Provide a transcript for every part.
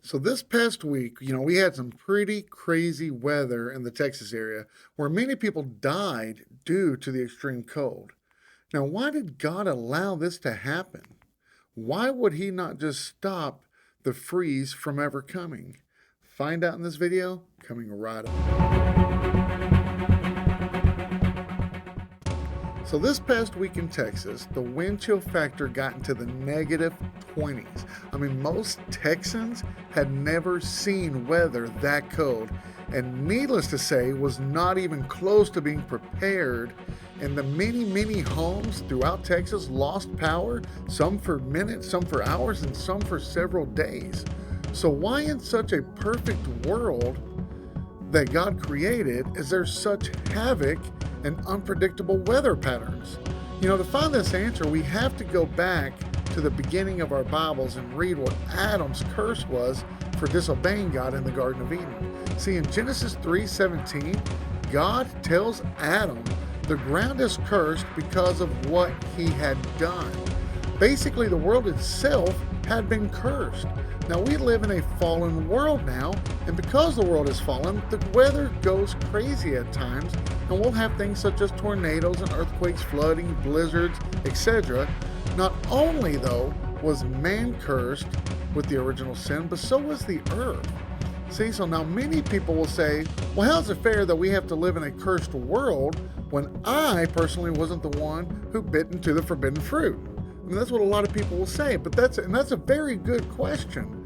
So this past week, we had some pretty crazy weather in the Texas area where many people died due to the extreme cold. Now, why did God allow this to happen? Why would he not just stop the freeze from ever coming? Find out in this video coming right up. So this past week in Texas, the wind chill factor got into the negative 20s. I mean, most Texans had never seen weather that cold, and needless to say, was not even close to being prepared. And the many homes throughout Texas lost power, some for minutes, some for hours, and some for several days. So why in such a perfect world that God created is there such havoc and unpredictable weather patterns? To find this answer, we have to go back to the beginning of our Bibles and read what Adam's curse was for disobeying God in the Garden of Eden. See, in Genesis 3:17, God tells Adam the ground is cursed because of what he had done. Basically, the world itself had been cursed. Now, we live in a fallen world now, and because the world is fallen, the weather goes crazy at times, and we'll have things such as tornadoes and earthquakes, flooding, blizzards, etc. Not only, though, was man cursed with the original sin, but so was the earth. See, so now many people will say, well, how's it fair that we have to live in a cursed world when I personally wasn't the one who bit into the forbidden fruit? I mean, that's what a lot of people will say, but that's a very good question.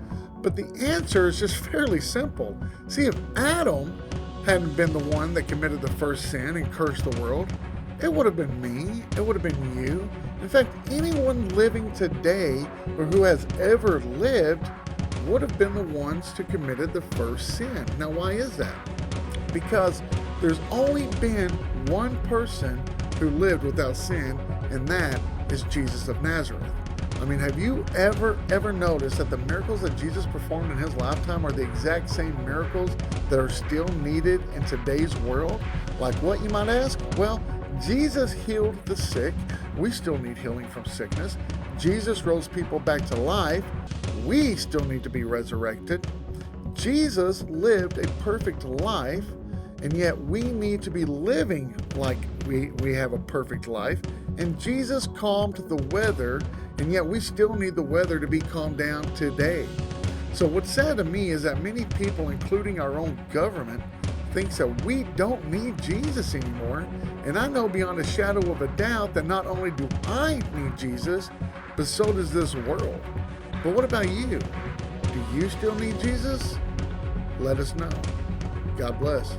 But the answer is just fairly simple. See, if Adam hadn't been the one that committed the first sin and cursed the world, it would have been me, it would have been you. In fact, anyone living today or who has ever lived would have been the ones to committed the first sin. Now, why is that? Because there's only been one person who lived without sin, and that is Jesus of Nazareth. I mean, have you ever noticed that the miracles that Jesus performed in his lifetime are the exact same miracles that are still needed in today's world? Like what, you might ask? Well, Jesus healed the sick. We still need healing from sickness. Jesus rose people back to life. We still need to be resurrected. Jesus lived a perfect life, and yet we need to be living like we have a perfect life. And Jesus calmed the weather, and yet we still need the weather to be calmed down today. So what's sad to me is that many people, including our own government, thinks that we don't need Jesus anymore. And I know beyond a shadow of a doubt that not only do I need Jesus, but so does this world. But what about you? Do you still need Jesus? Let us know. God bless.